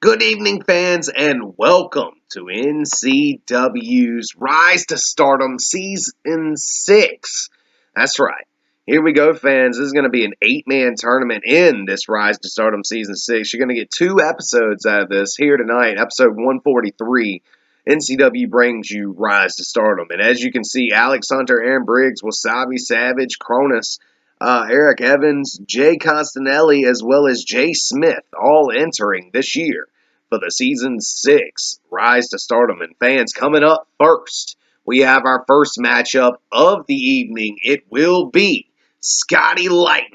Good evening, fans, and welcome to NCW's Rise to Stardom Season 6. That's right. Here we go, fans. This is going to be an 8-man tournament in this Rise to Stardom Season 6. You're going to get 2 episodes out of this here tonight. Episode 143, NCW brings you Rise to Stardom. And as you can see, Alex Hunter, Aaron Briggs, Wasabi Savage, Cronus, Eric Evans, Jay Constanelli, as well as Jay Smith, all entering this year for the Season 6 Rise to Stardom. And fans, coming up first, we have our first matchup of the evening. It will be Scotty Lightning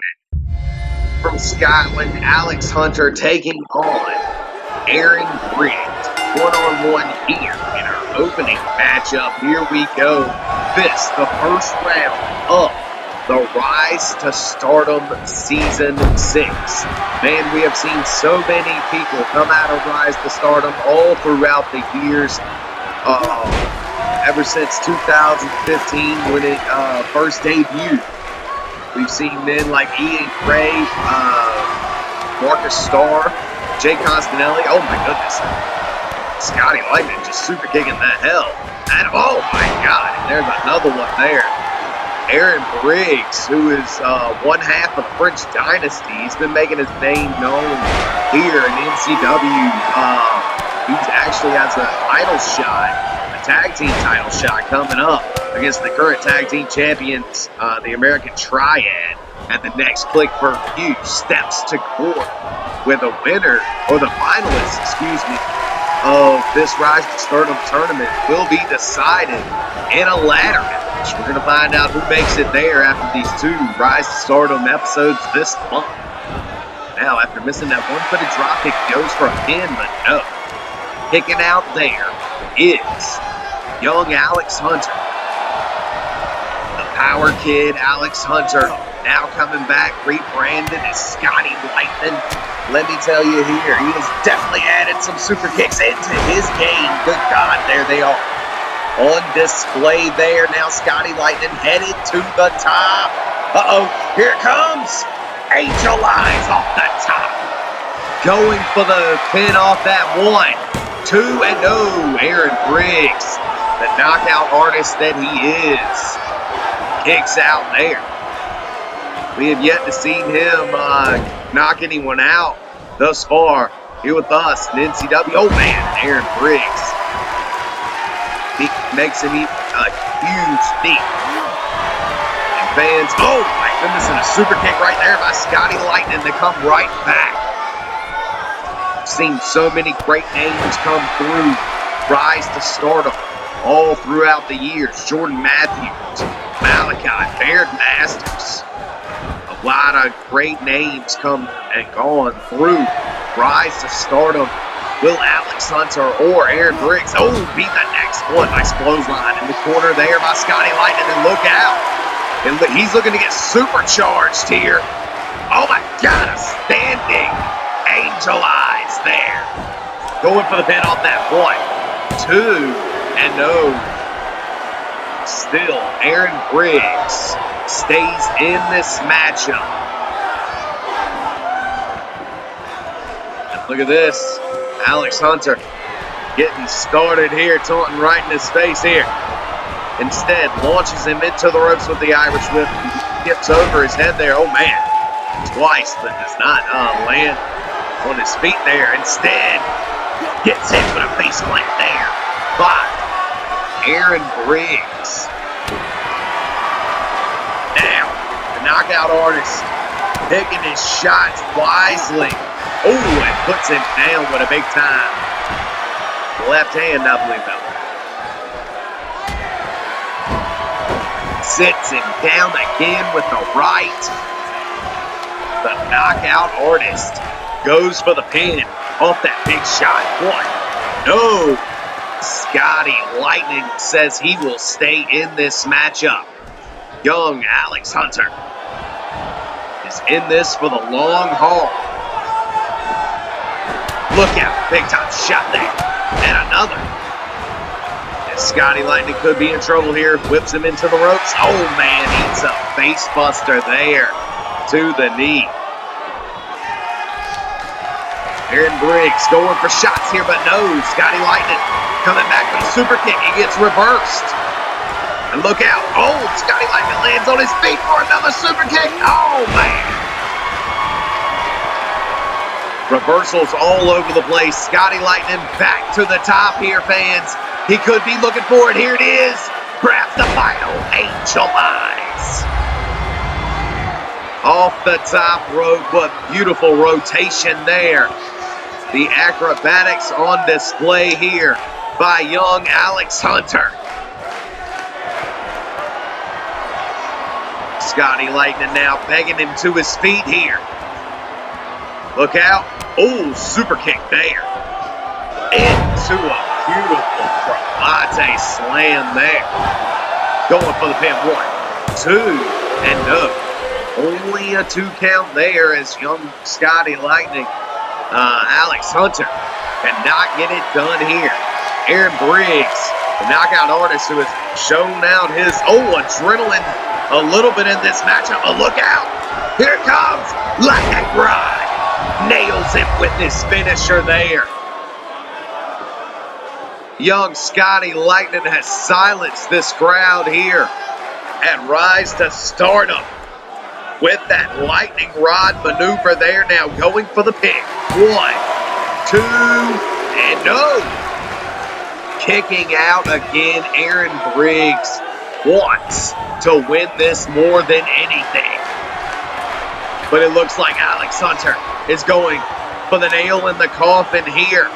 from Scotland, Alex Hunter taking on Aaron Briggs. One-on-one here in our opening matchup. Here we go. This, the first round of the Rise to Stardom Season 6. Man, we have seen so many people come out of Rise to Stardom all throughout the years. Ever since 2015 when it first debuted. We've seen men like Ian Gray, Marcus Starr, Jay Constanelli. Oh my goodness. Scotty Lightning just super kicking the hell. And oh my god, and there's another one there. Aaron Briggs, who is one half of the French Dynasty. He's been making his name known here in NCW. He's actually has a title shot, a tag team title shot coming up against the current tag team champions, the American Triad, at the next Click Per View steps to court with a winner, or the finalists, of this Rise to Stardom tournament will be decided in a ladder match. We're going to find out who makes it there after these 2 Rise to Stardom episodes this month. Now, after missing that one-footed dropkick, goes for a pin, but no. Kicking out there is young Alex Hunter. The Power Kid, Alex Hunter, now coming back, rebranded as Scotty Lightning. Let me tell you here, he has definitely added some super kicks into his game. Good God, there they are. On display there. Now Scotty Lightning headed to the top. Uh-oh, here it comes. Angel Eyes off the top. Going for the pin off that 1, 2, and no. Aaron Briggs, the knockout artist that he is, kicks out there. We have yet to see him knock anyone out thus far here with us in NCW. Oh man, Aaron Briggs. He makes him eat a huge knee. And fans, oh my goodness, and a super kick right there by Scotty Lightning to come right back. Seen so many great names come through Rise to Stardom all throughout the years. Jordan Matthews, Malachi, Baird Masters. A lot of great names come and gone through Rise to Stardom. Will Alex Hunter or Aaron Briggs, be the next one? Nice clothesline in the corner there by Scotty Lightning, and look out. And he's looking to get supercharged here. Oh my God, a standing Angel Eyes there. Going for the pin off that 1, 2, and no. Still, Aaron Briggs stays in this matchup. And look at this. Alex Hunter getting started here, taunting right in his face here. Instead, launches him into the ropes with the Irish whip. He skips over his head there. Oh man, twice, but does not land on his feet there. Instead, gets hit with a face plant there by Aaron Briggs. Now, the knockout artist taking his shots wisely. Oh, and puts him down with a big time left hand, I believe that one. Sits him down again with the right. The knockout artist goes for the pin off that big shot. 1, no. Scotty Lightning says he will stay in this matchup. Young Alex Hunter is in this for the long haul. Look out, big time shot there. And another. And Scotty Lightning could be in trouble here. Whips him into the ropes. Oh man, eats a face buster there to the knee. Aaron Briggs going for shots here, but no. Scotty Lightning coming back with a super kick. He gets reversed. And look out. Oh, Scotty Lightning lands on his feet for another super kick. Oh, man. Reversals all over the place. Scotty Lightning back to the top here, fans. He could be looking for it. Here it is. Grabs the final Angel Eyes. Off the top rope. What beautiful rotation there. The acrobatics on display here by young Alex Hunter. Scotty Lightning now begging him to his feet here. Look out. Oh, super kick there. Into a beautiful Cravate slam there. Going for the pin. 1, 2, and no. Only a 2 count there as young Scotty Lightning, Alex Hunter, cannot get it done here. Aaron Briggs, the knockout artist who has shown out his, adrenaline a little bit in this matchup. But look out. Here it comes. Lightning Rod. Nails him with his finisher there. Young Scotty Lightning has silenced this crowd here at Rise to Stardom with that lightning rod maneuver there. Now going for the pin. 1, 2, and no. Kicking out again. Aaron Briggs wants to win this more than anything. But it looks like Alex Hunter is going for the nail in the coffin here.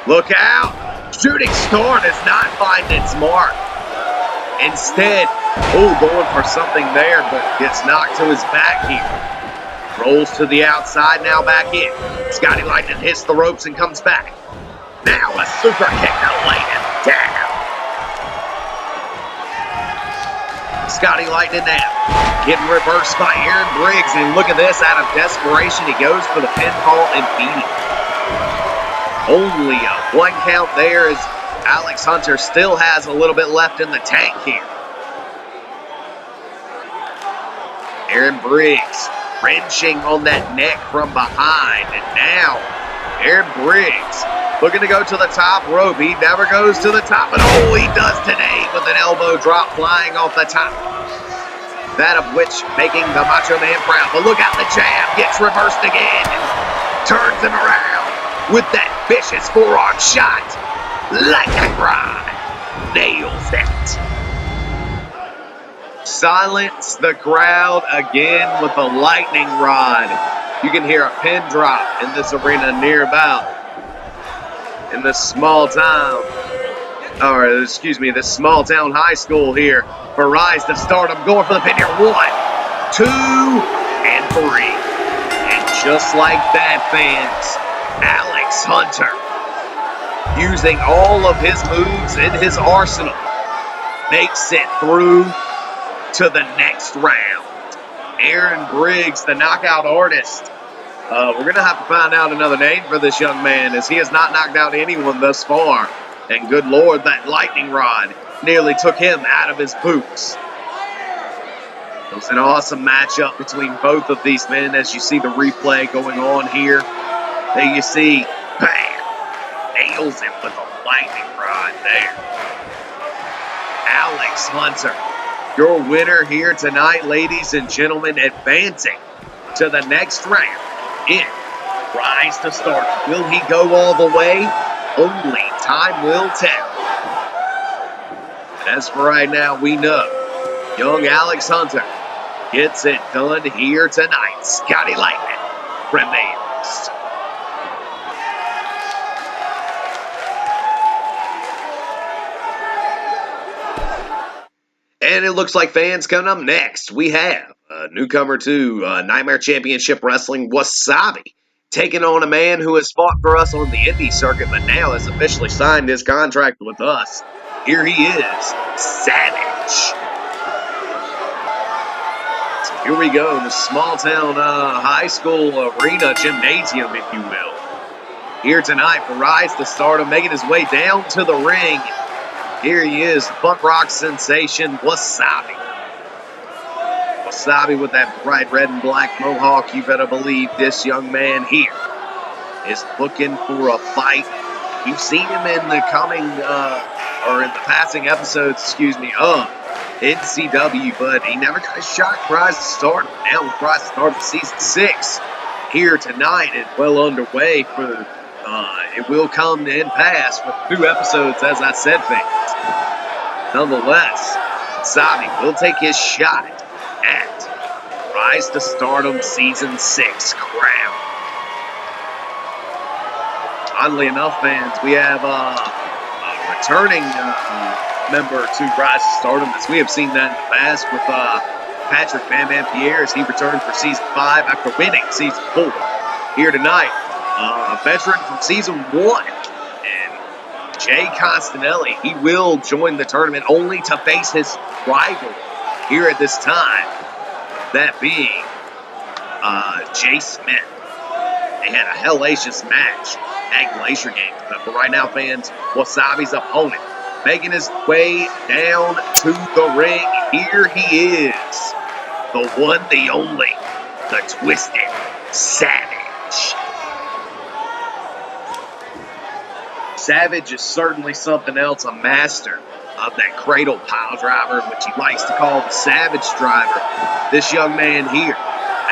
Look out. Shooting star does not find its mark. Instead, going for something there, but gets knocked to his back here. Rolls to the outside, now back in. Scotty Lightning hits the ropes and comes back. Now a super kick to lay him down. Scotty Lightning now getting reversed by Aaron Briggs. And look at this, out of desperation, he goes for the pinfall and beating. Only a 1 count there as Alex Hunter still has a little bit left in the tank here. Aaron Briggs wrenching on that neck from behind. And now Aaron Briggs looking to go to the top rope. He never goes to the top, but he does today with an elbow drop flying off the top. That of which making the Macho Man proud. But look out, the jab gets reversed again. Turns him around with that vicious forearm shot. Lightning Rod nails it. Silence the crowd again with a lightning rod. You can hear a pin drop in this arena nearby. In this small town, this small town high school here for Rise to Stardom. Going for the pin here. 1, 2, and 3. And just like that, fans, Alex Hunter, using all of his moves in his arsenal, makes it through to the next round. Aaron Briggs, the knockout artist. We're going to have to find out another name for this young man, as he has not knocked out anyone thus far. And good Lord, that lightning rod nearly took him out of his boots. It was an awesome matchup between both of these men, as you see the replay going on here. There you see, bam, nails him with a lightning rod there. Alex Hunter, your winner here tonight, ladies and gentlemen, advancing to the next round in Rise to Stardom. Will he go all the way? Only time will tell. As for right now, we know young Alex Hunter gets it done here tonight. Scotty Lightning remains. And it looks like, fans, coming up next, we have a newcomer to Nightmare Championship Wrestling, Wasabi, taking on a man who has fought for us on the indie circuit, but now has officially signed his contract with us. Here he is, Savage. So here we go, the small town high school arena gymnasium, if you will. Here tonight for Rise to Stardom, making his way down to the ring. Here he is, punk rock sensation, Wasabi. Wasabi with that bright red and black mohawk. You better believe this young man here is looking for a fight. We've seen him in the or in the passing episodes, of NCW, but he never got a shot at Rise to Stardom. Now with Rise to Stardom Season 6 here tonight and well underway for, it will come to end pass for 2 episodes, as I said, fans. Nonetheless, Sabi will take his shot at Rise to Stardom Season 6 crown. Oddly enough, fans, we have a returning member to Rise to Stardom, as we have seen that in the past with Patrick Bam Bam Pierre, as he returned for Season 5 after winning Season 4. Here tonight, a veteran from Season 1, and Jay Constanelli, he will join the tournament only to face his rival here at this time, that being Jay Smith. They had a hellacious match at Glacier Games. But for right now, fans, Wasabi's opponent making his way down to the ring. Here he is, the one, the only, the Twisted Savage. Savage is certainly something else, a master of that cradle pile driver, which he likes to call the Savage Driver. This young man here,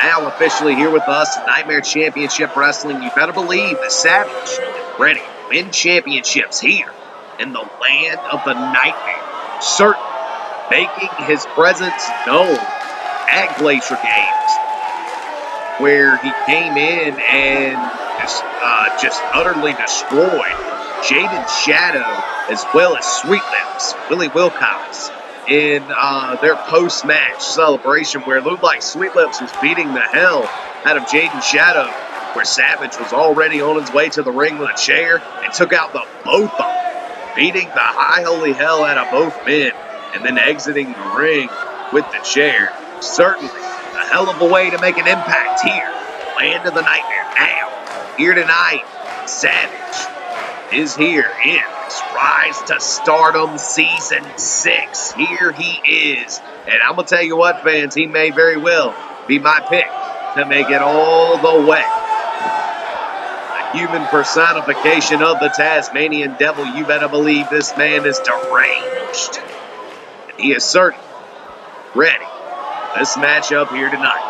now officially here with us in Nightmare Championship Wrestling. You better believe the Savage is ready to win championships here in the land of the Nightmare. Certainly making his presence known at Glacier Games, where he came in and just utterly destroyed Jaden Shadow as well as Sweet Lips, Willie Wilcox, in their post-match celebration, where it looked like Sweet Lips was beating the hell out of Jaden Shadow, where Savage was already on his way to the ring with a chair and took out the both of them, beating the high holy hell out of both men, and then exiting the ring with the chair. Certainly a hell of a way to make an impact here, land of the Nightmare. Now, here tonight, Savage is here in Rise to Stardom Season 6. Here he is. And I'm going to tell you what, fans, he may very well be my pick to make it all the way. A human personification of the Tasmanian Devil. You better believe this man is deranged. And he is certainly ready for this matchup here tonight.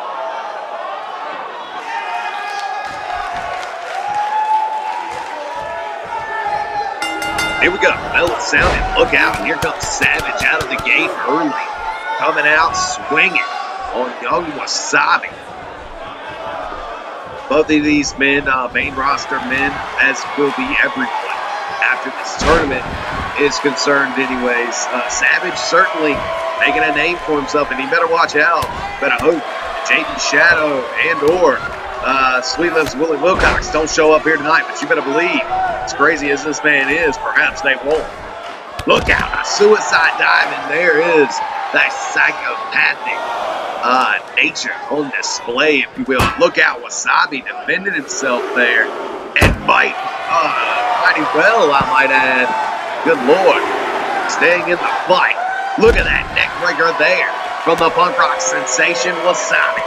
Here we go. Bell is sounding. Look out. And here comes Savage out of the gate early. Coming out swinging on young Wasabi. Both of these men, main roster men, as will be everyone after this tournament is concerned anyways. Savage certainly making a name for himself, and he better watch out. Better hope Jaden Shadow and or Sweet Lips Willie Wilcox don't show up here tonight, but you better believe, as crazy as this man is, perhaps they won't. Look out, a suicide dive, and there is that psychopathic nature on display, if you will. Look out, Wasabi defended himself there, and mighty well, I might add. Good Lord, staying in the fight. Look at that neck breaker there from the punk rock sensation, Wasabi.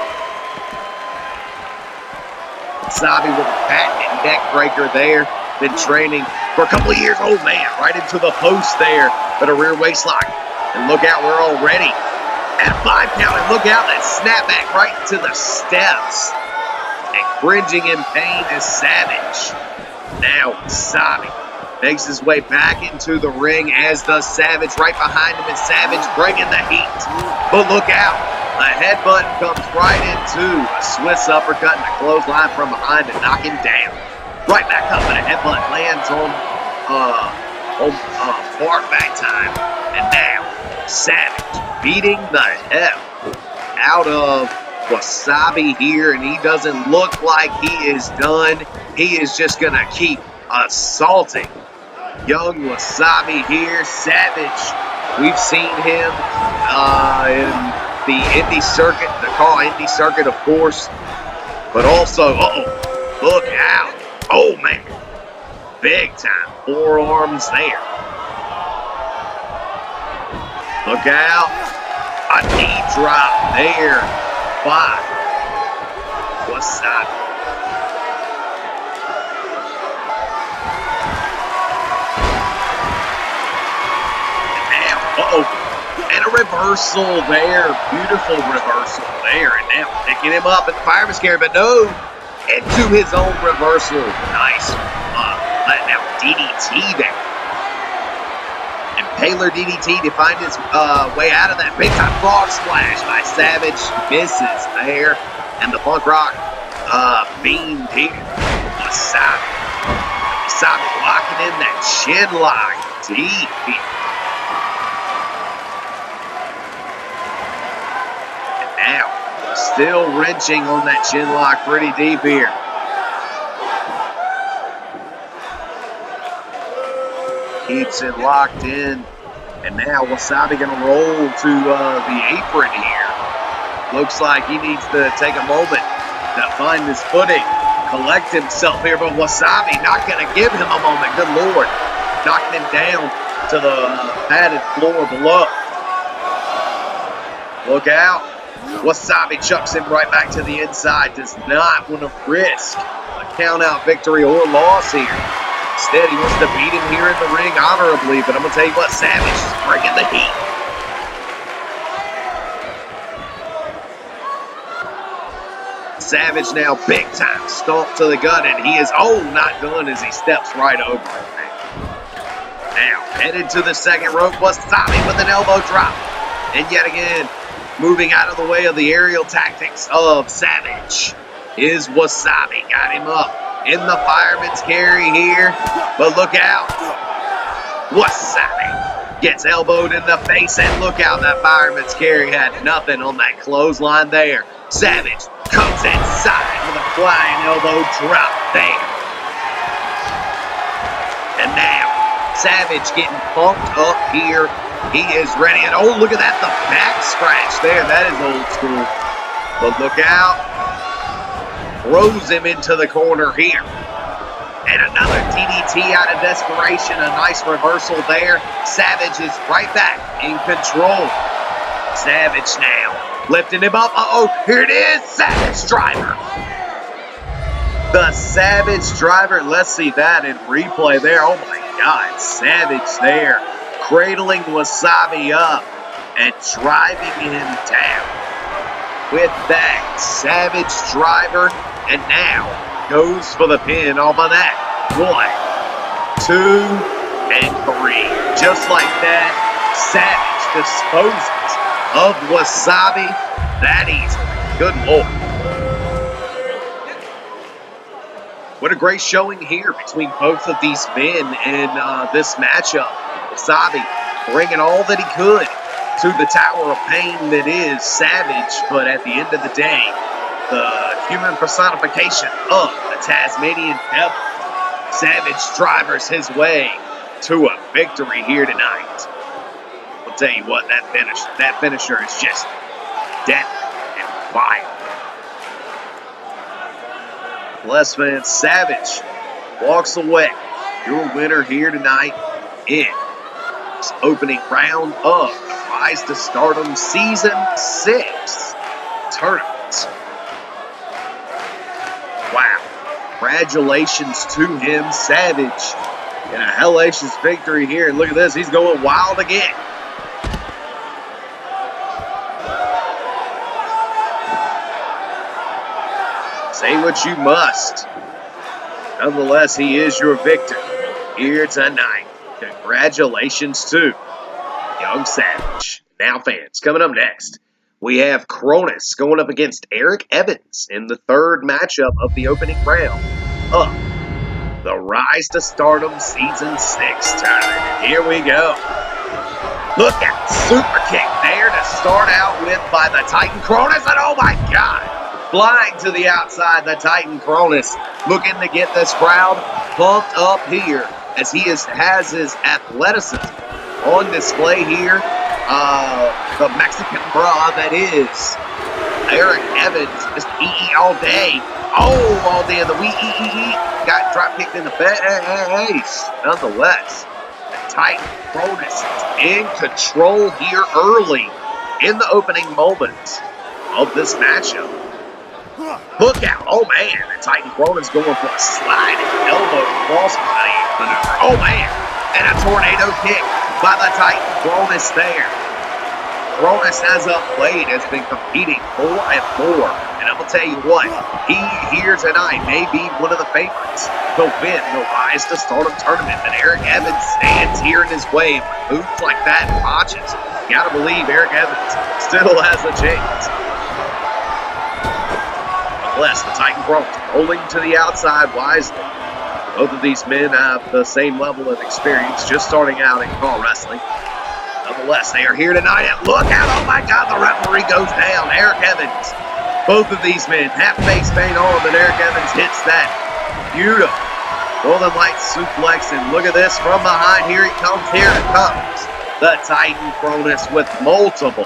Wasabi with a patented neck breaker there. Been training for a couple of years. Oh man, right into the post there, but a rear waist lock. And look out, we're already at 5 count. And look out, that snapback right into the steps. And cringing in pain is Savage. Now Wasabi makes his way back into the ring, as does Savage right behind him, and Savage bringing the heat. But look out, a headbutt comes right into a Swiss uppercut and a clothesline from behind to knock him down. Right back up, and a headbutt lands on Bart back time. And now, Savage beating the hell out of Wasabi here, and he doesn't look like he is done. He is just going to keep assaulting young Wasabi here. Savage, we've seen him in the indie circuit, the Call Indie circuit, of course, but also, look out. Oh, man. Big time forearms there. Look out. A knee drop there by Wasabi. Uh-oh. And a reversal there. Beautiful reversal there. And now picking him up at the fireman's carry, but no. Into his own reversal. Nice. Letting out DDT there. Impaler DDT to find his way out of that big-time frog splash by Savage. Misses there. And the Punk Rock beamed here. Wasabi. Wasabi locking in that chin lock deep here. And now, still wrenching on that chin lock pretty deep here. Keeps it locked in. And now Wasabi going to roll to the apron here. Looks like he needs to take a moment to find his footing, collect himself here. But Wasabi not going to give him a moment. Good Lord. Knocking him down to the padded floor below. Look out. Wasabi chucks him right back to the inside. Does not want to risk a count-out victory or loss here. Instead, he wants to beat him here in the ring honorably. But I'm going to tell you what, Savage is bringing the heat. Savage now big time stomp to the gut, and he is, not done as he steps right over it. Now, headed to the second rope, Wasabi with an elbow drop. And yet again, moving out of the way of the aerial tactics of Savage is Wasabi. Got him up in the fireman's carry here, but look out. Wasabi gets elbowed in the face, and look out, that fireman's carry had nothing on that clothesline there. Savage comes inside with a flying elbow drop there. And now, Savage getting pumped up here. He is ready, and look at that, the back scratch there. That is old school. But look out. Throws him into the corner here. And another DDT out of desperation. A nice reversal there. Savage is right back in control. Savage now lifting him up. Here it is. Savage Driver. The Savage Driver. Let's see that in replay there. Oh my God. Savage there. Cradling Wasabi up and driving him down. With that Savage Driver. And now goes for the pin off of that. 1, 2, and 3. Just like that, Savage disposes of Wasabi that easily. Good Lord. What a great showing here between both of these men in this matchup. Wasabi bringing all that he could to the Tower of Pain that is Savage, but at the end of the day, the human personification of the Tasmanian Devil. Savage drivers his way to a victory here tonight. I'll tell you what, that finisher is just deadly and wild. Les Van Savage walks away, your winner here tonight in this opening round of the Rise to Stardom Season 6 tournament. Wow. Congratulations to him, Savage. And a hellacious victory here. And look at this, he's going wild again. Say what you must. Nonetheless, he is your victor here tonight. Congratulations to Young Savage. Now, fans, coming up next, we have Cronus going up against Eric Evans in the third matchup of the opening round of the Rise to Stardom Season 6 tournament. Here we go. Look at super kick there to start out with by the Titan Cronus, and oh my God! Flying to the outside, the Titan Cronus looking to get this crowd pumped up here as he has his athleticism on display here. The Mexican bra that is Eric Evans, just all day. All day in the got drop kicked in the face. Nonetheless, the Titan Cronus is in control here early in the opening moments of this matchup. Look out. Oh, man. The Titan Cronus going for a sliding elbow crossbody maneuver. Oh, man. And a tornado kick by the Titan Cronus there. Cronus, as of late, has been competing more and more. And I'm going to tell you what, he here tonight may be one of the favorites to win the Rise to Stardom tournament. But Eric Evans stands here in his way with moves like that and botches. You got to believe Eric Evans still has a chance. Unless the Titan Cronus rolling to the outside wisely. Both of these men have the same level of experience, just starting out in car wrestling. Nonetheless, they are here tonight, and look out, oh my God, the referee goes down. Eric Evans, both of these men, half face paint on, and Eric Evans hits that beautiful Northern Lights suplex, and look at this from behind. Here it comes, the Titan Cronus with multiple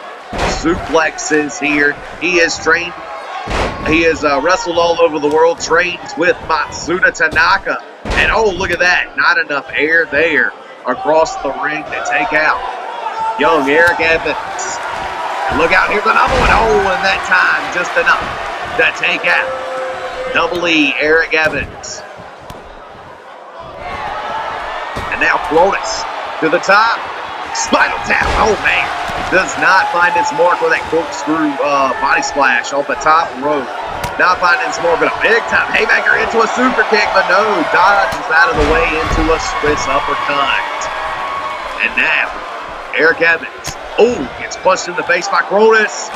suplexes here. He is trained, he has wrestled all over the world, trains with Matsuda Tanaka, and oh, look at that, not enough air there across the ring to take out young Eric Evans. And look out, here's another one. Oh, and that time, just enough to take out Double E, Eric Evans. And now Cronus to the top. Spinal Tap. Oh, man. Does not find its mark with that corkscrew body splash off the top rope. Not finding its mark, but a big time haymaker into a super kick, but no, dodges out of the way into a Swiss uppercut. And now, Eric Evans, gets punched in the face by Cronus.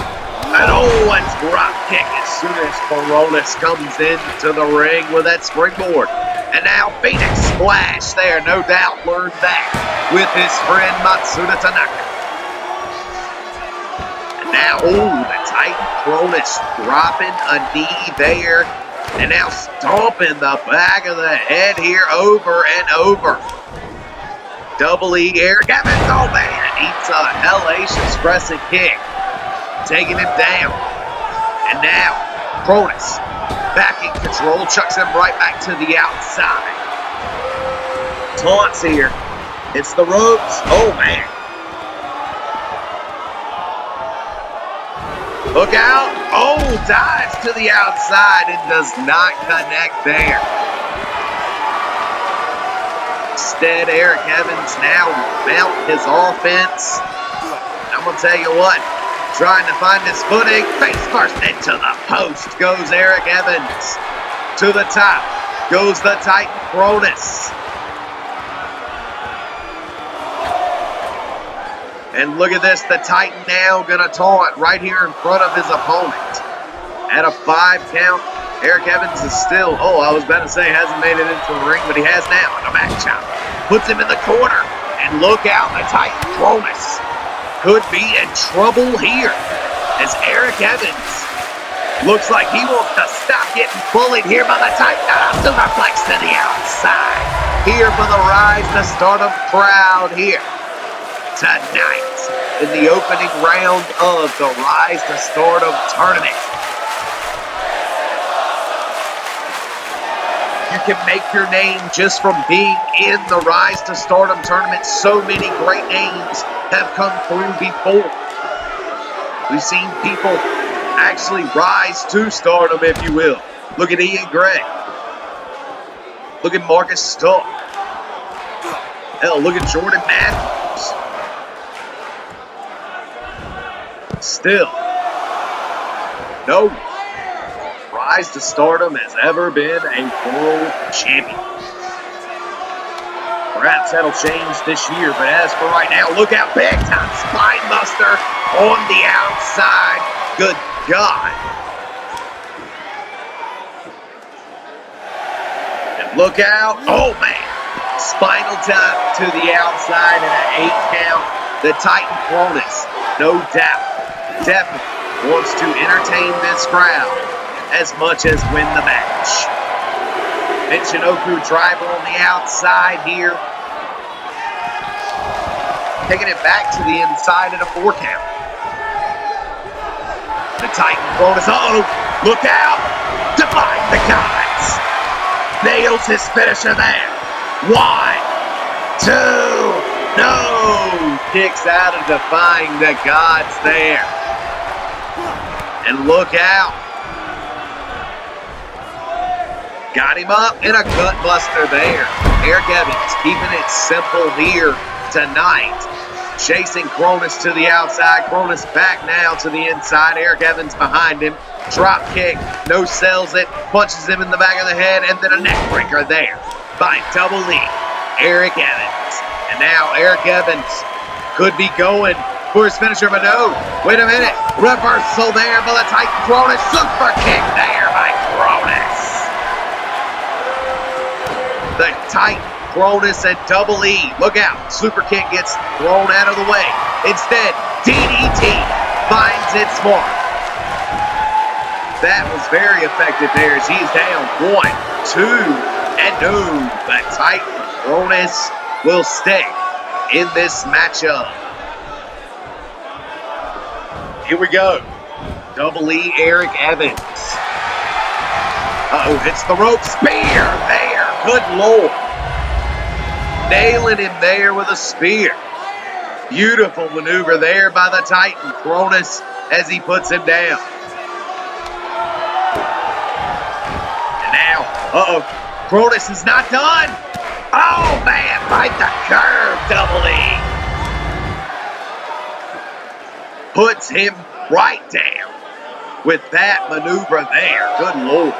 And a drop kick as soon as Cronus comes into the ring with that springboard. And now Phoenix Splash there, no doubt learned that with his friend Matsuda Tanaka. And now, the Titan Cronus dropping a knee there. And now stomping the back of the head here over and over. Double E, Eric Evans, oh man, eats a hellacious crescent kick, taking him down. And now, Cronus, back in control, chucks him right back to the outside. Taunts here, hits the ropes, oh man. Look out, dives to the outside and does not connect there. Instead, Eric Evans now mount his offense. I'm going to tell you what, trying to find his footing. Face first into the post goes Eric Evans. To the top goes the Titan Cronus. And look at this, the Titan now going to taunt right here in front of his opponent. At a 5 count. Eric Evans is still, I was about to say hasn't made it into the ring, but he has now. And a back chop. Puts him in the corner. And look out, the Titan Cronus could be in trouble here. As Eric Evans looks like he wants to stop getting bullied here by the Titan. Superplex to the outside. Here for the Rise to Stardom crowd here tonight in the opening round of the Rise to Stardom tournament. You can make your name just from being in the Rise to Stardom tournament. So many great names have come through before. We've seen people actually rise to stardom, if you will. Look at Ian Gray. Look at Marcus Stuck. Hell, look at Jordan Matthews. Still, no Rise to Stardom has ever been a world champion. Perhaps that'll change this year, but as for right now, look out, big time spine buster on the outside. Good God. And look out, oh man, spinal tap to the outside and an 8 count. The Titan Cronus, no doubt, definitely wants to entertain this crowd as much as win the match. Michinoku driver on the outside here. Taking it back to the inside at a 4 count. The Titan Cronus, look out! Defying the gods. Nails his finisher there. 1, 2, no! Kicks out of defying the gods there. And look out. Got him up in a gut buster there. Eric Evans keeping it simple here tonight. Chasing Cronus to the outside. Cronus back now to the inside. Eric Evans behind him. Drop kick. No sells it. Punches him in the back of the head. And then a neck breaker there by Double E. Eric Evans. And now Eric Evans could be going for his finisher, but no. Wait a minute. Reversal there by the Titan Cronus. Super kick there by Cronus. The Titan Cronus and Double E. Look out. Super kick gets thrown out of the way. Instead, DDT finds its mark. That was very effective there as he's down 1, 2, and no. The Titan Cronus will stay in this matchup. Here we go. Double E, Eric Evans. Uh-oh, hits the rope. Spear there. Good Lord. Nailing him there with a spear. Beautiful maneuver there by the Titan Cronus as he puts him down. And now, Cronus is not done. Oh, man, right the curve, Double E. Puts him right down with that maneuver there. Good Lord.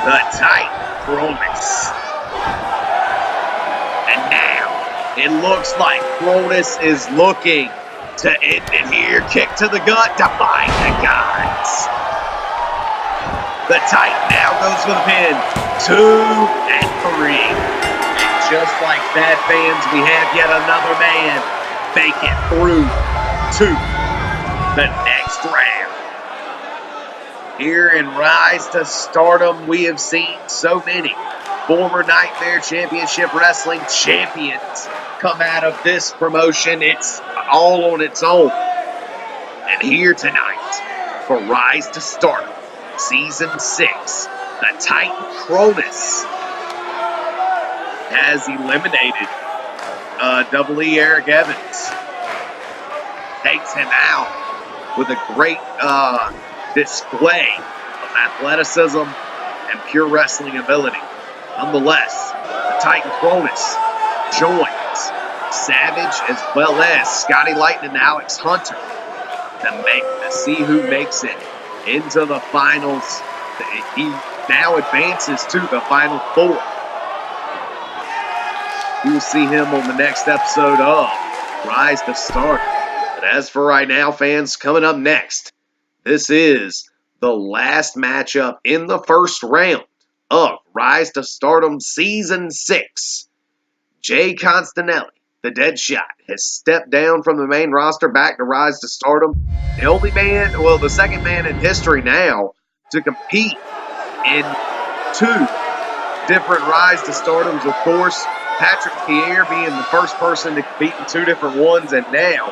The Titan Cronus. And now, it looks like Cronus is looking to end it here. Kick to the gut, defying the gods. The Titan now goes for the pin. 2 and 3. And just like that, fans, we have yet another man make it through to the next round. Here in Rise to Stardom, we have seen so many former Nightmare Championship Wrestling champions come out of this promotion. It's all on its own. And here tonight, for Rise to Stardom, Season 6, the Titan Cronus has eliminated Double E Eric Evans. Takes him out with a great display of athleticism and pure wrestling ability. Nonetheless, the Titan Cronus joins Savage as well as Scotty Lightning and Alex Hunter to see who makes it into the finals. He now advances to the Final 4. We will see him on the next episode of Rise to Stardom. But as for right now, fans, coming up next, this is the last matchup in the first round of Rise to Stardom Season 6. Jay Constanelli, the Deadshot, has stepped down from the main roster back to Rise to Stardom. The only man, well, the second man in history now to compete in 2 different Rise to Stardoms, of course. Patrick Pierre being the first person to compete in 2 different ones, and now,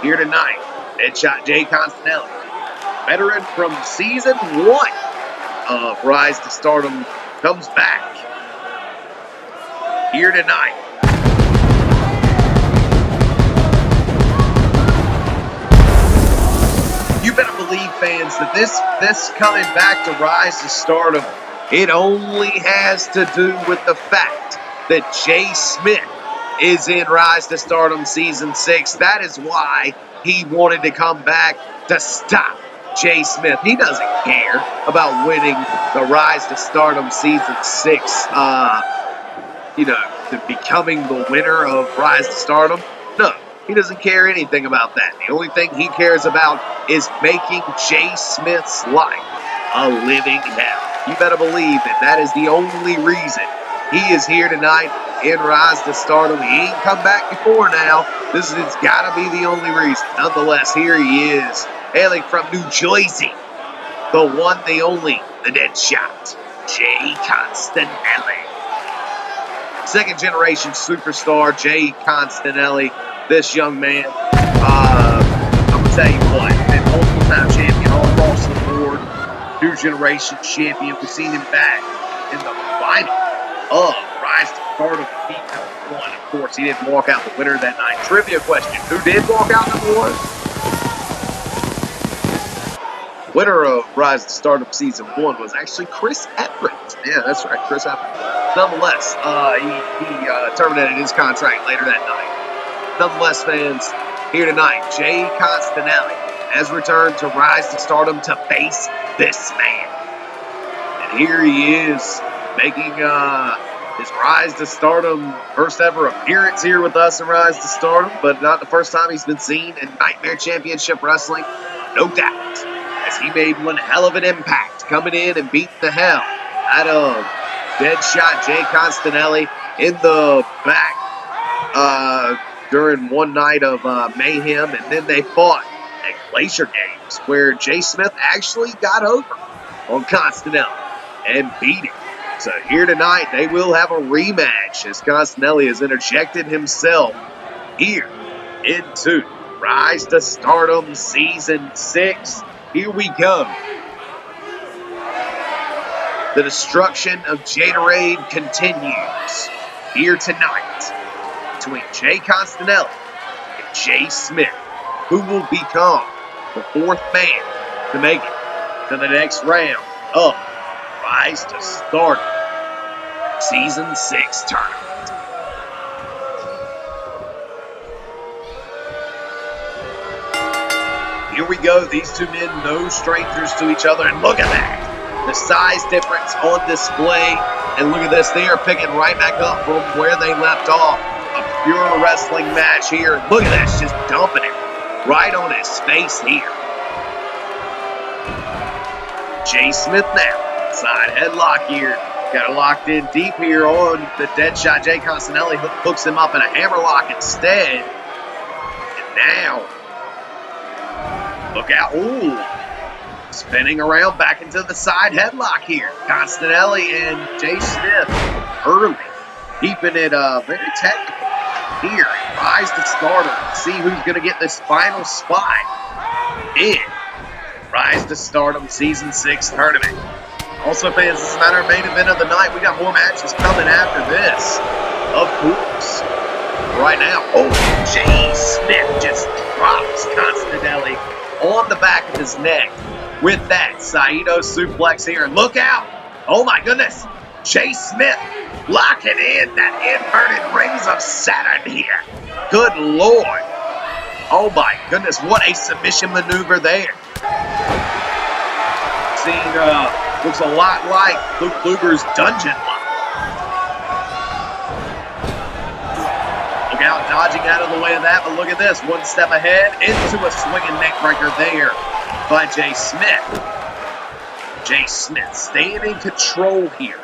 here tonight, Deadshot Jay Constanelli, veteran from Season 1 of Rise to Stardom, comes back here tonight. You better believe, fans, that this coming back to Rise to Stardom, it only has to do with the fact that Jay Smith is in Rise to Stardom Season 6. That is why he wanted to come back to stop Jay Smith. He doesn't care about winning the Rise to Stardom Season 6, to becoming the winner of Rise to Stardom. No, he doesn't care anything about that. The only thing he cares about is making Jay Smith's life a living hell. You better believe that is the only reason he is here tonight in Rise to Stardom. He ain't come back before now. This has got to be the only reason. Nonetheless, here he is, hailing from New Jersey. The one, the only, the Deadshot, Jay Constanelli. Second generation superstar, Jay Constanelli. This young man, I'm going to tell you what, been multiple time champion all across the board. New generation champion. We've seen him back in the final of Rise to Stardom Heat number 1. Of course, he didn't walk out the winner that night. Trivia question: who did walk out number 1? Winner of Rise to Stardom Season 1 was actually Chris Everett. Yeah, that's right, Chris Everett. Nonetheless, he terminated his contract later that night. Nonetheless, fans, here tonight, Jay Constanelli has returned to Rise to Stardom to face this man. And here he is, making his Rise to Stardom first ever appearance here with us in Rise to Stardom, but not the first time he's been seen in Nightmare Championship Wrestling, no doubt, as he made one hell of an impact coming in and beating the hell out of Deadshot Jay Constanelli in the back during one night of mayhem, and then they fought at Glacier Games, where Jay Smith actually got over on Constanelli and beat him. So here tonight, they will have a rematch as Constanelli has interjected himself here into Rise to Stardom Season 6. Here we go. The destruction of Jaderade continues here tonight between Jay Constanelli and Jay Smith, who will become the fourth man to make it to the next round of Rise to Stardom Season 6 tournament. Here we go. These two men, no strangers to each other, and look at that. The size difference on display, and look at this. They are picking right back up from where they left off. A pure wrestling match here. Look at this, just dumping it right on his face here. Jay Smith now, side headlock here. Got it locked in deep here on the Deadshot. Jay Constanelli hooks him up in a hammerlock instead. And now, look out. Ooh. Spinning around back into the side headlock here. Constanelli and Jay Smith early. Keeping it very technical here. Rise to Stardom. See who's going to get this final spot in Rise to Stardom Season 6 tournament. Also, fans, this is not our main event of the night. We got more matches coming after this, of course. Right now, Jay Smith just drops Constanelli on the back of his neck with that Saito suplex here. And look out! Oh my goodness! Jay Smith locking in that inverted rings of Saturn here. Good Lord! Oh my goodness, what a submission maneuver there. Looks a lot like Luke Luger's dungeon lock. Look out, dodging out of the way of that, but look at this. One step ahead into a swinging neck breaker there by Jay Smith. Jay Smith staying in control here.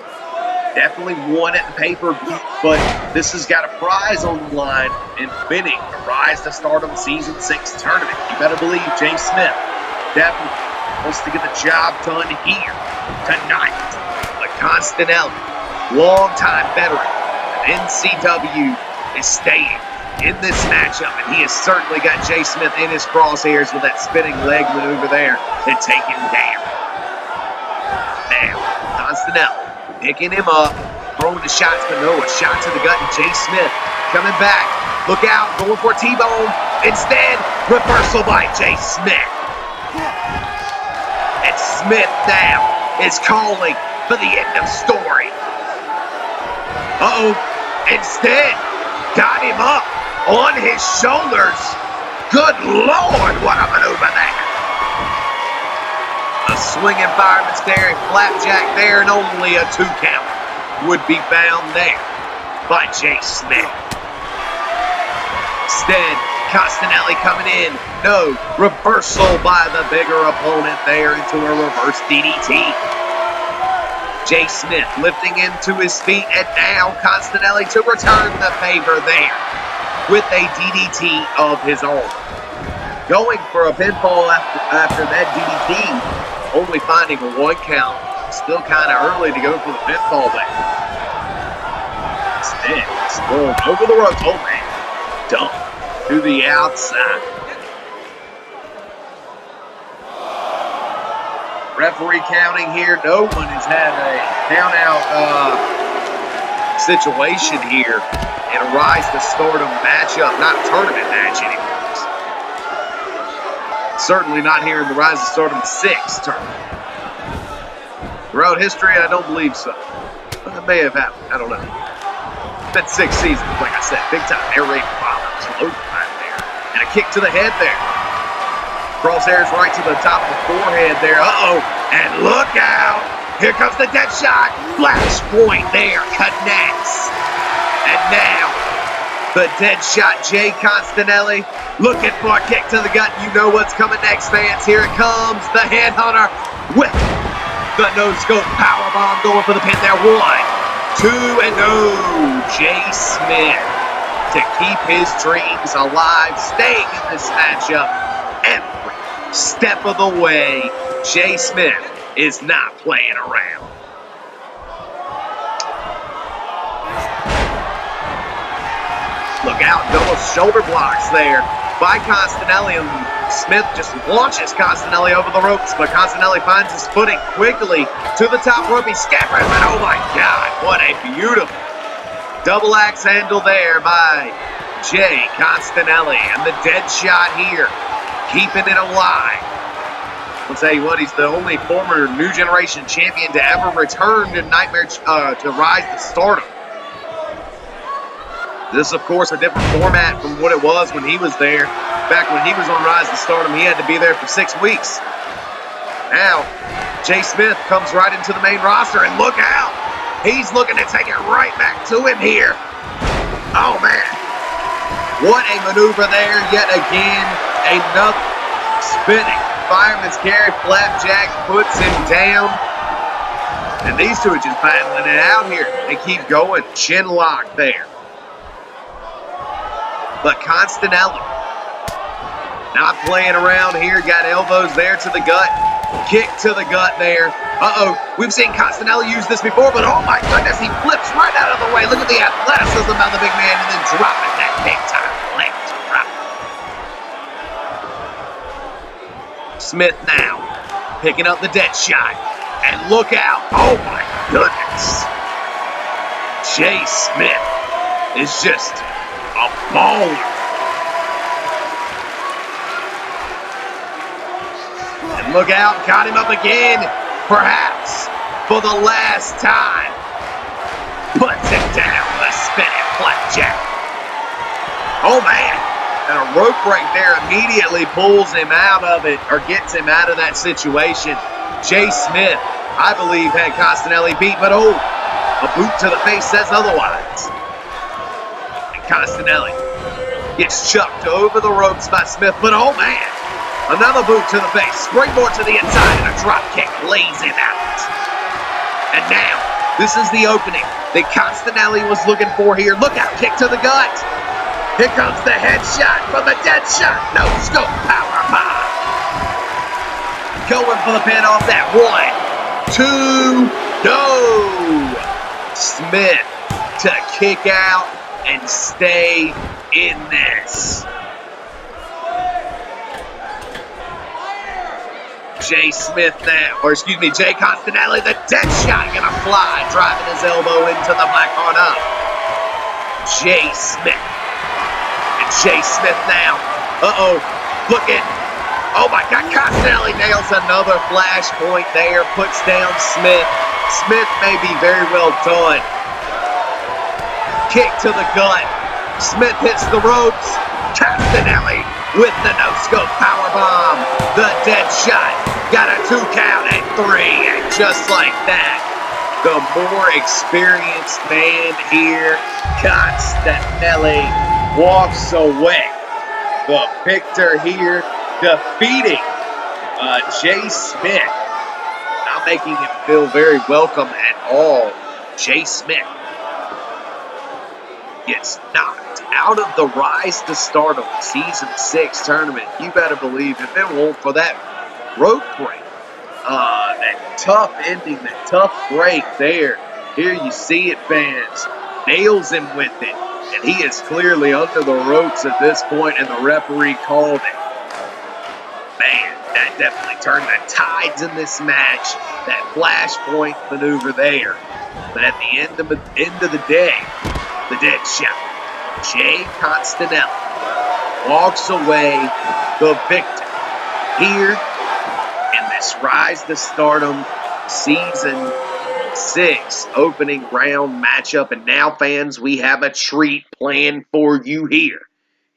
Definitely won it in pay-per-view, but this has got a prize on the line in winning the Rise to Stardom Season 6 tournament. You better believe Jay Smith definitely wants to get the job done here tonight. But Constanelli, longtime veteran of NCW, is staying in this matchup, and he has certainly got Jay Smith in his crosshairs with that spinning leg maneuver there and taking him down. Now, Constanelli picking him up, throwing the shots, but no, a shot to the gut, and Jay Smith coming back. Look out, going for a T-bone. Instead, reversal by Jay Smith. And Smith now is calling for the end of story. Instead, got him up on his shoulders. Good Lord, what a maneuver there. A swinging fireman's carry, flapjack there, and only a 2 count would be found there by Jay Smith. Instead, Constanelli coming in. No, reversal by the bigger opponent there into a reverse DDT. Jay Smith lifting him to his feet, and now Constanelli to return the favor there with a DDT of his own. Going for a pinfall after that DDT. Only finding a 1 count. Still kind of early to go for the pinfall there. Instead, it's thrown over the ropes. Oh man, dump to the outside. Referee counting here. No one has had a count-out situation here in a Rise to Stardom matchup. Not a tournament match anymore. Certainly not here in the Rise of Stardom 6 tournament. Throughout history, I don't believe so. But it may have happened. I don't know. It's been 6 seasons, like I said. Big time air raid problem. clothesline there. And a kick to the head there. Crosshairs right to the top of the forehead there. Uh-oh. And look out. Here comes the dead shot. Flashpoint there. Connects. And now, the dead shot, Jay Constanelli. Looking for a kick to the gut. You know what's coming next, fans. Here it comes. The headhunter with the no-scope powerbomb going for the pin there. 1, 2, and Jay Smith to keep his dreams alive, staying in this matchup every step of the way. Jay Smith is not playing around. Look out, double shoulder blocks there by Constanelli, and Smith just launches Constanelli over the ropes, but Constanelli finds his footing quickly to the top rope. He scampers, and oh my God, what a beautiful double axe handle there by Jay Constanelli, and the dead shot here, keeping it alive. I'll tell you what, he's the only former New Generation champion to ever return to to Rise to Stardom. This is, of course, a different format from what it was when he was there. Back when he was on Rise to Stardom, he had to be there for 6 weeks. Now, Jay Smith comes right into the main roster, and look out! He's looking to take it right back to him here. Oh, man. What a maneuver there, yet again. Another spinning fireman's carry. Flapjack puts him down. And these two are just battling it out here. They keep going. Chin lock there. But Constanelli not playing around here. Got elbows there to the gut. Kick to the gut there. Uh-oh. We've seen Constanelli use this before, but oh my goodness, he flips right out of the way. Look at the athleticism of the big man, and then dropping that big-time leg drop. Smith now picking up the dead shot. And look out. Oh my goodness. Jay Smith is just a baller. And look out, got him up again, perhaps for the last time. Puts him down, the spinning flapjack. Oh man, and a rope break there immediately pulls him out of it, or gets him out of that situation. Jay Smith, I believe, had Constanelli beat, but oh, a boot to the face says otherwise. Constanelli gets chucked over the ropes by Smith, but oh man, another boot to the face, springboard to the inside, and a drop kick lays him out. And now, this is the opening that Constanelli was looking for here. Look out, kick to the gut. Here comes the headshot from the dead shot. No scope power bomb. Going for the pin off that. 1, 2, no. Smith to kick out and stay in this. Jay Constanelli, the dead shot gonna fly, driving his elbow into the black heart up. Jay Smith. And Jay Smith now. Uh-oh, looking. Oh my God, Constanelli nails another flashpoint there, puts down Smith. Smith may be very well done. Kick to the gut. Smith hits the ropes. Constanelli with the no-scope powerbomb. The dead shot. Got a 2 count at 3. And just like that, the more experienced man here, Constanelli, walks away. The victor here, defeating Jay Smith. Not making him feel very welcome at all. Jay Smith gets knocked out of the Rise to Stardom Season 6 tournament. You better believe if it weren't for that rope break, that tough ending, that tough break there. Here you see it, fans. Nails him with it. And he is clearly under the ropes at this point, and the referee called it. Man, that definitely turned the tides in this match. That flashpoint maneuver there. But at the end of the day, the dead shot. Jay Constanelli walks away the victor here in this Rise to Stardom Season 6 opening round matchup. And now, fans, we have a treat planned for you here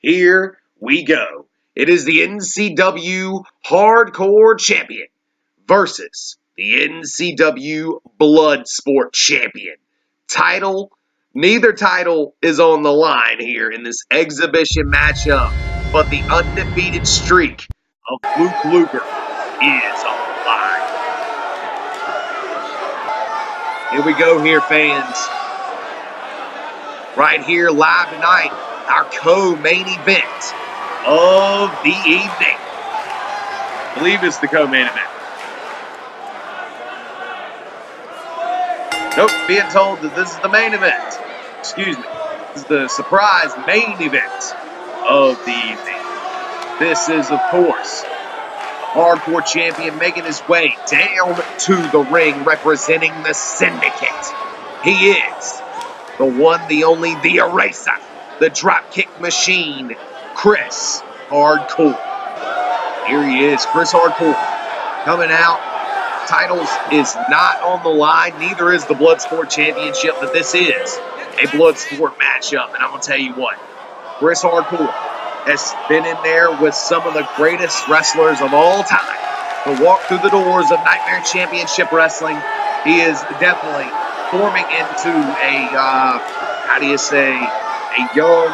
Here we go. It is the NCW Hardcore Champion versus the NCW Bloodsport Champion. Neither title is on the line here in this exhibition matchup, but the undefeated streak of Luke Luger is on the line. Here we go here, fans. Right here live tonight, our co-main event of the evening. I believe it's the co-main event. Nope, being told that this is the main event. Excuse me. This is the surprise main event of the evening. This is, of course, the Hardcore Champion making his way down to the ring representing the Syndicate. He is the one, the only, the eraser, the dropkick machine, Chris Hardcore. Here he is, Chris Hardcore, coming out. Titles is not on the line. Neither is the Bloodsport Championship, but this is a Bloodsport matchup. And I'm going to tell you what, Chris Hardcore has been in there with some of the greatest wrestlers of all time to walk through the doors of Nightmare Championship Wrestling. He is definitely forming into a, a young,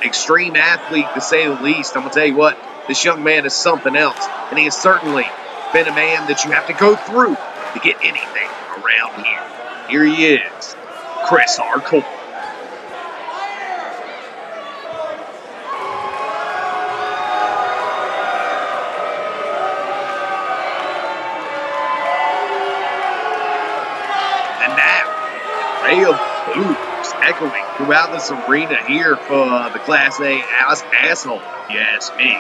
extreme athlete, to say the least. I'm going to tell you what, this young man is something else, and he has certainly been a man that you have to go through to get anything around here. Here he is, Chris Hardcore. And now, ray of boos echoing throughout this arena here for the Class A asshole, if you ask me.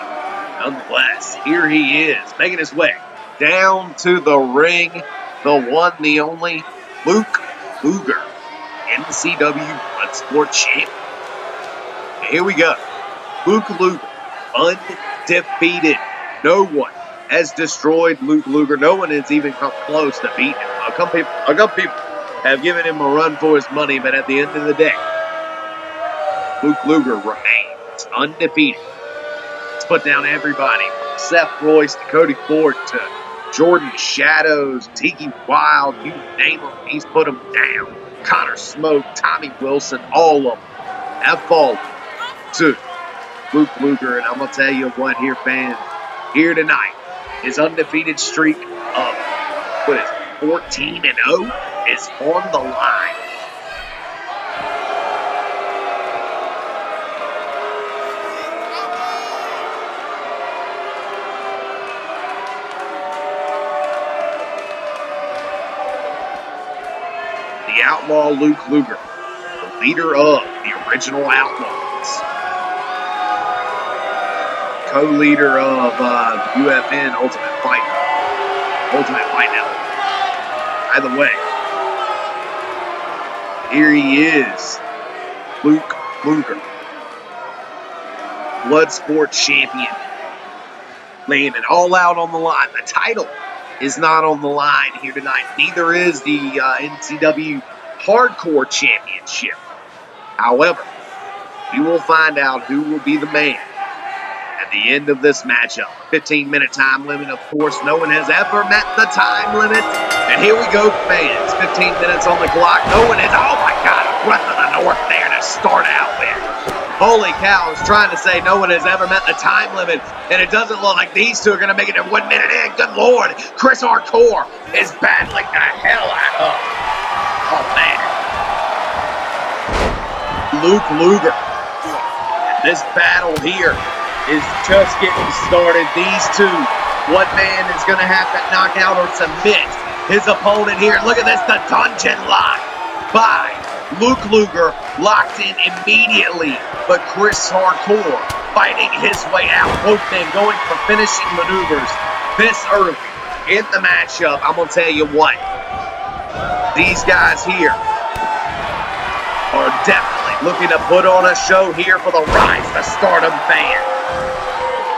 Nonetheless, here he is, making his way down to the ring, the one, the only, Luke Luger, NCW Bloodsport Champion. Here we go. Luke Luger, undefeated. No one has destroyed Luke Luger. No one has even come close to beating him. A couple people have given him a run for his money, but at the end of the day, Luke Luger remains undefeated. Put down everybody from Seth Royce to Cody Ford to Jordan Shadows, Tiki Wild, you name them, he's put them down. Connor Smoke, Tommy Wilson, all of them have fallen to Luke Luger. And I'm going to tell you what here, fans, here tonight, his undefeated streak of, 14-0 is on the line. The Outlaw Luke Luger, the leader of the original Outlaws, co-leader of UFN Ultimate Fight Network. Either way, here he is, Luke Luger, Bloodsport Champion, laying it all out on the line. The title is not on the line here tonight. Neither is the NCW Hardcore Championship. However, we will find out who will be the man at the end of this matchup. 15-minute time limit, of course. No one has ever met the time limit. And here we go, fans. 15 minutes on the clock. No one has, oh my God, a breath of the north there to start out with. Holy cow, I was trying to say no one has ever met the time limit, and it doesn't look like these two are going to make it to 1 minute in. Good Lord, Chris Hardcore is battling the hell out of him. Oh, man. Luke Luger. This battle here is just getting started. These two, what man is going to have to knock out or submit his opponent here? Look at this, the dungeon lock by Luke Luger, locked in immediately, but Chris Hardcore fighting his way out. Both men going for finishing maneuvers this early in the matchup. I'm going to tell you what, these guys here are definitely looking to put on a show here for the Rise to Stardom fan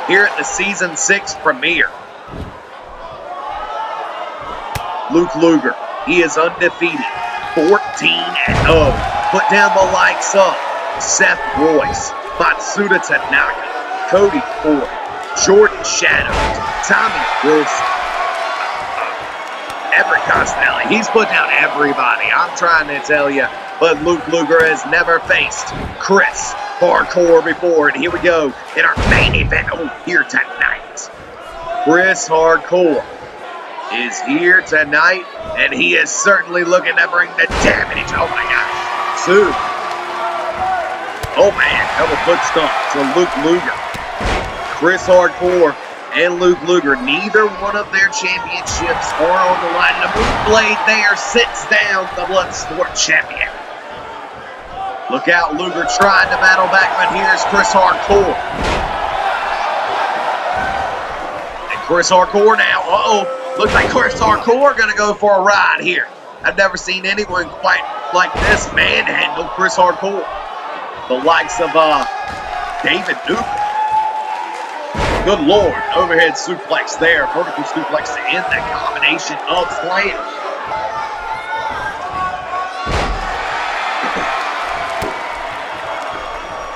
here at the Season 6 premiere. Luke Luger, he is undefeated. 14-0. Put down the likes of Seth Royce, Matsuda Tanaka, Cody Ford, Jordan Shadows, Tommy Wilson, Everett Costelli. He's put down everybody, I'm trying to tell you. But Luke Luger has never faced Chris Hardcore before. And here we go in our main event here tonight. Chris Hardcore is here tonight, and he is certainly looking to bring the damage. Oh my gosh. 2. Oh man, double foot stomp to Luke Luger. Chris Hardcore and Luke Luger, neither one of their championships are on the line. The Moon Blade there sits down the Bloodsport champion. Look out, Luger trying to battle back, but here's Chris Hardcore. And Chris Hardcore now, looks like Chris Hardcore gonna go for a ride here. I've never seen anyone quite like this manhandle Chris Hardcore. The likes of David Newcomb. Good Lord, overhead suplex there, vertical suplex to end that combination of slam.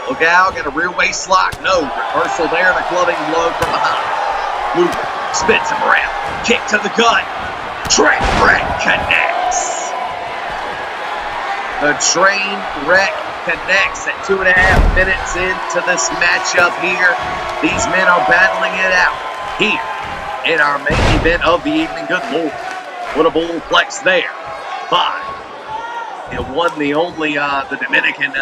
Look out, got a rear waist lock. No, reversal there, the clubbing blow from behind. Luger spins him around, kick to the gut. Train wreck connects. The train wreck connects at 2.5 minutes into this matchup here. These men are battling it out here in our main event of the evening. Good Lord, what a bullplex there. 5. And one, the only, the Dominican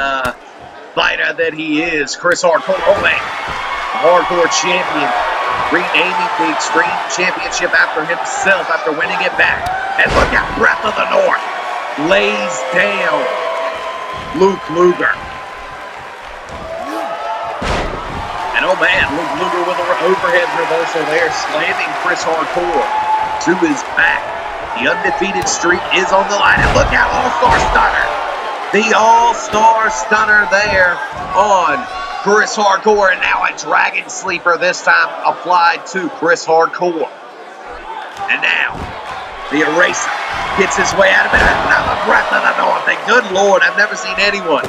fighter that he is, Chris Hardcore. Oh man, the Hardcore champion, renaming the Extreme Championship after himself after winning it back. And look at Breath of the North lays down Luke Luger. And oh man, Luke Luger with an overhead reversal there, slamming Chris Hardcore to his back. The undefeated streak is on the line. And look out, All-Star Stunner. The All-Star Stunner there on Chris Hardcore. And now a Dragon Sleeper, this time applied to Chris Hardcore. And now, the Eraser gets his way out of it. Another Breath of the North. And good Lord, I've never seen anyone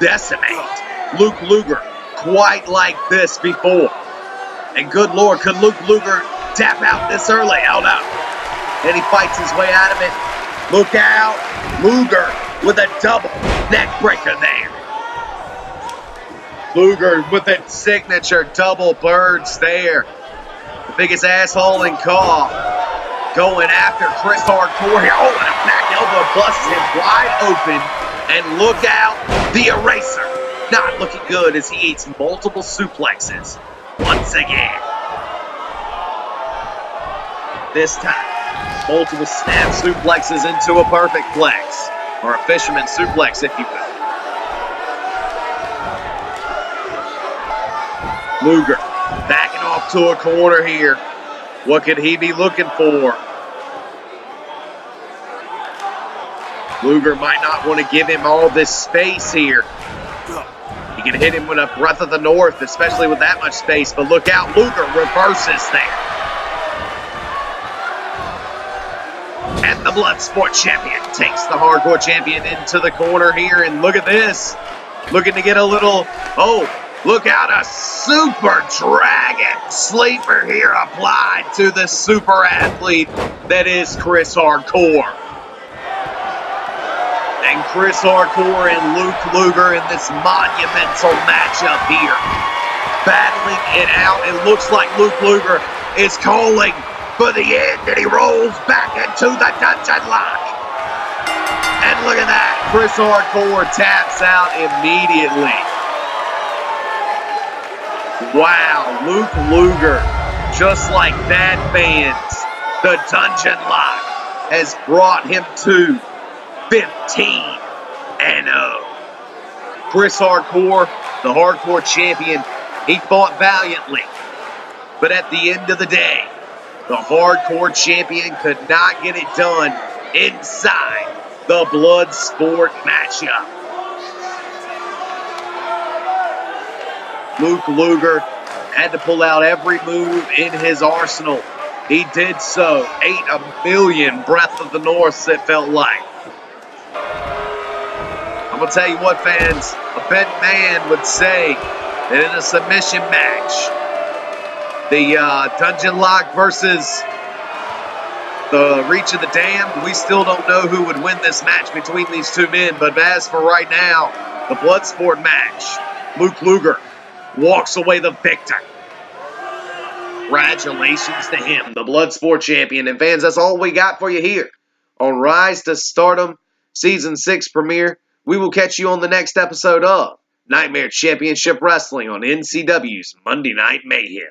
decimate Luke Luger quite like this before. And good Lord, could Luke Luger tap out this early? Oh no. And he fights his way out of it. Look out, Luger with a double neck breaker there. Luger with that signature double birds there. The biggest asshole in Caw going after Chris Hardcore here. Oh, and a back elbow busts him wide open. And look out, the Eraser. Not looking good as he eats multiple suplexes once again. This time, multiple snap suplexes into a perfect plex. Or a fisherman suplex, if you will. Luger backing off to a corner here. What could he be looking for? Luger might not want to give him all this space here. He can hit him with a Breath of the North, especially with that much space. But look out, Luger reverses there. And the Bloodsport champion takes the Hardcore champion into the corner here. And look at this. Looking to get a little, look out, a Super Dragon Sleeper here applied to the super athlete that is Chris Hardcore. And Chris Hardcore and Luke Luger in this monumental matchup here. Battling it out. It looks like Luke Luger is calling for the end, and he rolls back into the dungeon lock. And look at that. Chris Hardcore taps out immediately. Wow, Luke Luger, just like that, fans, the dungeon lock has brought him to 15-0. Chris Hardcore, the Hardcore champion, he fought valiantly. But at the end of the day, the Hardcore champion could not get it done inside the Bloodsport matchup. Luke Luger had to pull out every move in his arsenal. He did so. 8 million Breath of the North, it felt like. I'm will tell you what, fans, a betting man would say that in a submission match, the Dungeon Lock versus the Reach of the Damned, we still don't know who would win this match between these two men. But as for right now, the Bloodsport match, Luke Luger walks away the victor. Congratulations to him, the Bloodsport champion. And fans, that's all we got for you here on Rise to Stardom Season 6 premiere. We will catch you on the next episode of Nightmare Championship Wrestling on NCW's Monday Night Mayhem.